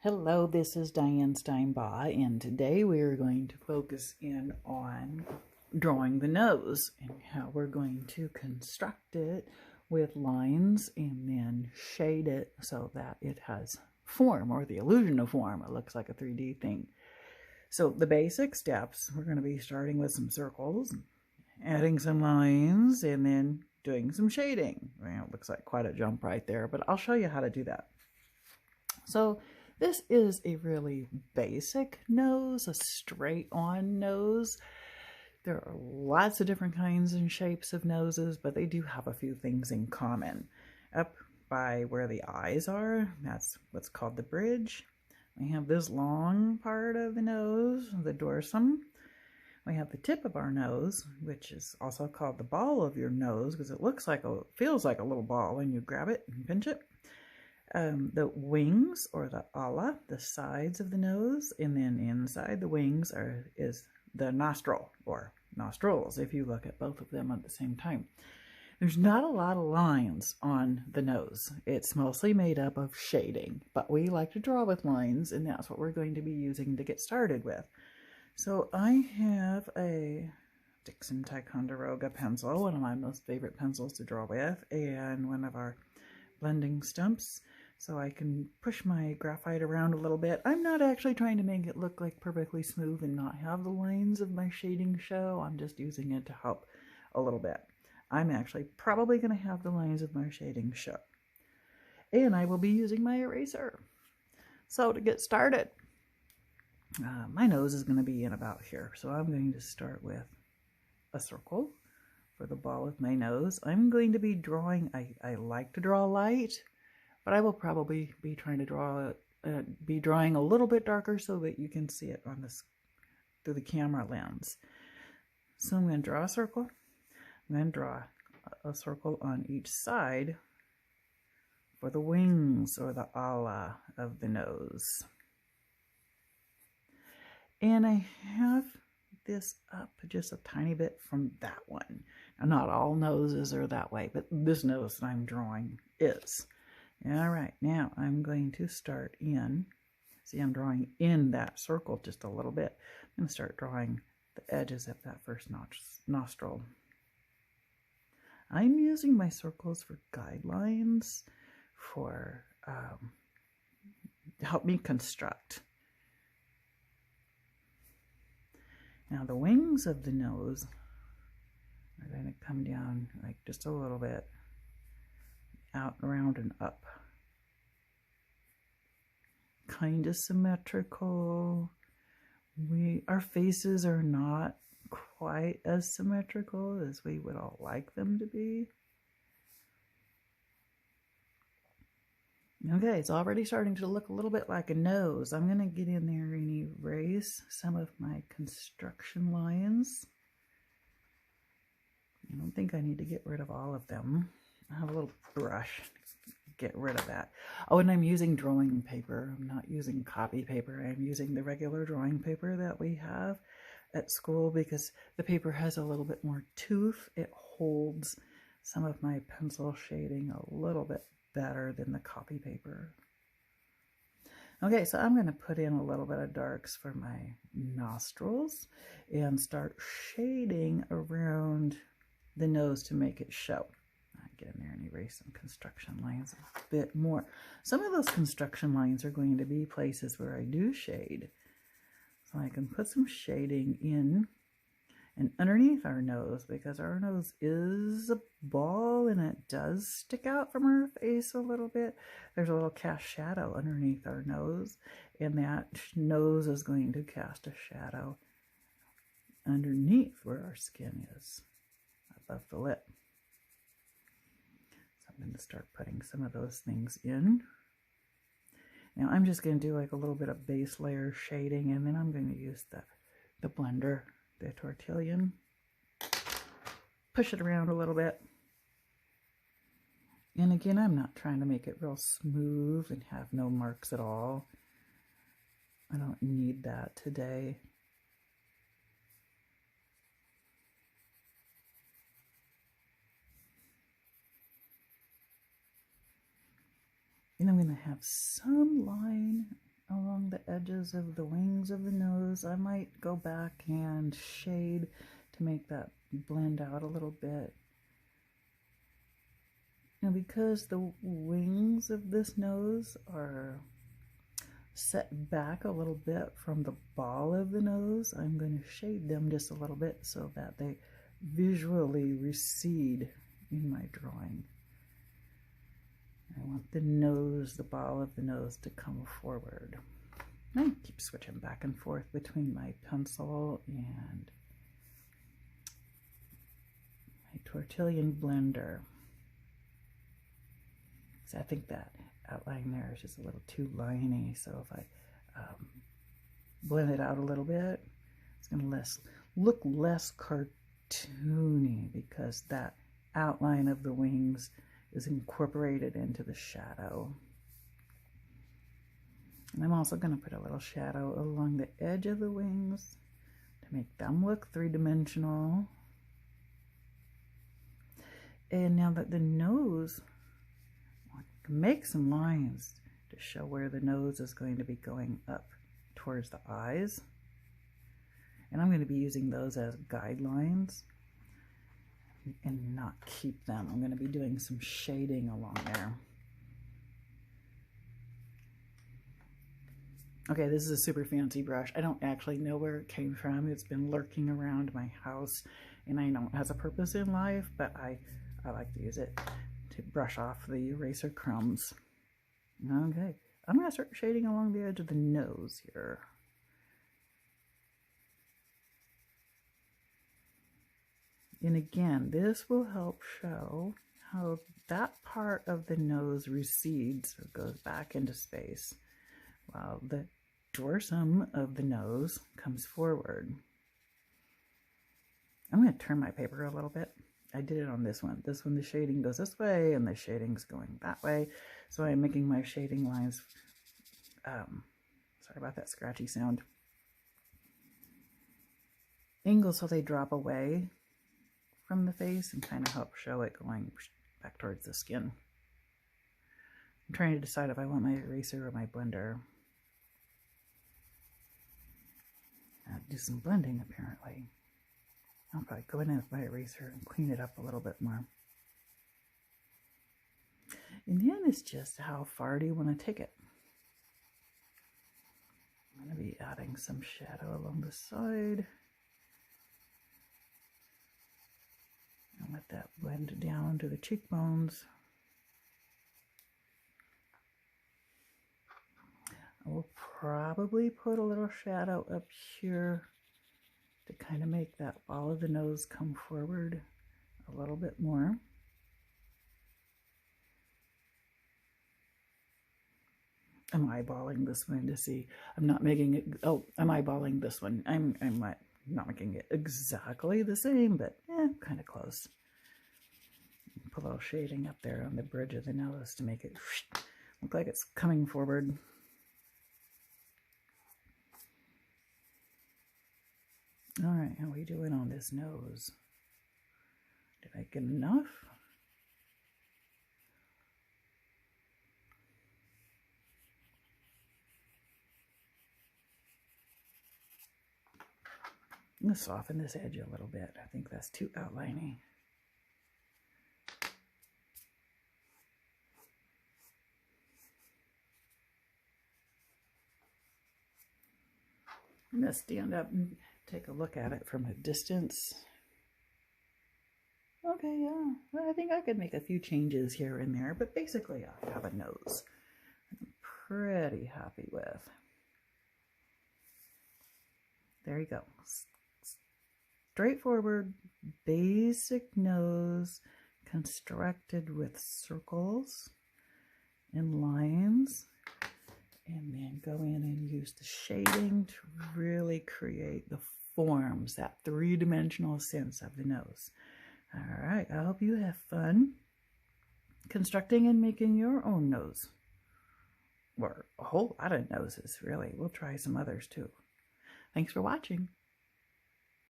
Hello, this is Diane Steinbaugh, and today we are going to focus in on drawing the nose and how we're going to construct it with lines and then shade it so that it has form or the illusion of form. It looks like a 3D thing. So the basic steps, we're going to be starting with some circles, adding some lines, and then doing some shading. Well, it looks like quite a jump right there, but I'll show you how to do that. So this is a really basic nose, a straight-on nose. There are lots of different kinds and shapes of noses, but they do have a few things in common. Up by where the eyes are, that's what's called the bridge. We have this long part of the nose, the dorsum. We have the tip of our nose, which is also called the ball of your nose because it feels like a little ball when you grab it and pinch it. The wings, or the ala, the sides of the nose, and then inside the wings is the nostril, or nostrils, if you look at both of them at the same time. There's not a lot of lines on the nose. It's mostly made up of shading, but we like to draw with lines, and that's what we're going to be using to get started with. So I have a Dixon Ticonderoga pencil, one of my most favorite pencils to draw with, and one of our blending stumps, so I can push my graphite around a little bit. I'm not actually trying to make it look like perfectly smooth and not have the lines of my shading show. I'm just using it to help a little bit. I'm actually probably going to have the lines of my shading show. And I will be using my eraser. So to get started, my nose is going to be in about here. So I'm going to start with a circle for the ball of my nose. I'm going to be drawing, I like to draw light, but I will probably be trying to drawing a little bit darker so that you can see it on this through the camera lens. So I'm going to draw a circle, and then draw a circle on each side for the wings, or the ala of the nose. And I have this up just a tiny bit from that one. Now, not all noses are that way, but this nose that I'm drawing is. All right, now I'm going to start in. See, I'm drawing in that circle just a little bit. I'm going to start drawing the edges of that first nostril. I'm using my circles for guidelines for to help me construct. Now the wings of the nose are going to come down like just a little bit, out, around, and up. Kind of symmetrical. Our faces are not quite as symmetrical as we would all like them to be. Okay, it's already starting to look a little bit like a nose. I'm going to get in there and erase some of my construction lines. I don't think I need to get rid of all of them. I have a little brush to get rid of that. Oh, and I'm using drawing paper. I'm not using copy paper. I'm using the regular drawing paper that we have at school because the paper has a little bit more tooth. It holds some of my pencil shading a little bit better than the copy paper. Okay, so I'm going to put in a little bit of darks for my nostrils and start shading around the nose to make it show. Get in there and erase some construction lines a bit more. Some of those construction lines are going to be places where I do shade. So I can put some shading in and underneath our nose, because our nose is a ball and it does stick out from our face a little bit. There's a little cast shadow underneath our nose, and that nose is going to cast a shadow underneath where our skin is, above the lip. I'm going to start putting some of those things in. Now I'm just going to do like a little bit of base layer shading, and then I'm going to use the blender, the tortillon. Push it around a little bit. And again, I'm not trying to make it real smooth and have no marks at all. I don't need that today. And I'm going to have some line. Oh, along the edges of the wings of the nose. I might go back and shade to make that blend out a little bit. Now, because the wings of this nose are set back a little bit from the ball of the nose, I'm going to shade them just a little bit so that they visually recede in my drawing. I want the nose, the ball of the nose, to come forward. I keep switching back and forth between my pencil and my tortillon blender. So I think that outline there is just a little too liney, so if I blend it out a little bit, it's going to look less cartoony because that outline of the wings is incorporated into the shadow. And I'm also going to put a little shadow along the edge of the wings to make them look three-dimensional. And now that the nose, I can make some lines to show where the nose is going to be going up towards the eyes. And I'm going to be using those as guidelines and not keep them. I'm going to be doing some shading along there. Okay, this is a super fancy brush. I don't actually know where it came from. It's been lurking around my house, and I know it has a purpose in life, but I like to use it to brush off the eraser crumbs. Okay, I'm going to start shading along the edge of the nose here. And again, this will help show how that part of the nose recedes or goes back into space, while the dorsum of the nose comes forward. I'm going to turn my paper a little bit. I did it on this one. This one, the shading goes this way, and the shading's going that way. So I'm making my shading lines, sorry about that scratchy sound, angle so they drop away from the face and kind of help show it going back towards the skin. I'm trying to decide if I want my eraser or my blender. I'll do some blending apparently. I'll probably go in with my eraser and clean it up a little bit more. And then it's just how far do you want to take it? I'm going to be adding some shadow along the side. And let that blend down to the cheekbones. I will probably put a little shadow up here to kind of make that ball of the nose come forward a little bit more. I'm eyeballing this one to see. I'm not making it, oh, I'm eyeballing this one. I'm not making it exactly the same, but kind of close. Put a little shading up there on the bridge of the nose to make it look like it's coming forward. All right, how are we doing on this nose? Did I get enough? I'm going to soften this edge a little bit. I think that's too outlining. I'm going to stand up and take a look at it from a distance. Okay, yeah, well, I think I could make a few changes here and there, but basically I have a nose I'm pretty happy with. There you go. Straightforward, basic nose constructed with circles and lines, and then go in and use the shading to really create the forms, that three-dimensional sense of the nose. All right, I hope you have fun constructing and making your own nose, or a whole lot of noses, really. We'll try some others too. Thanks for watching.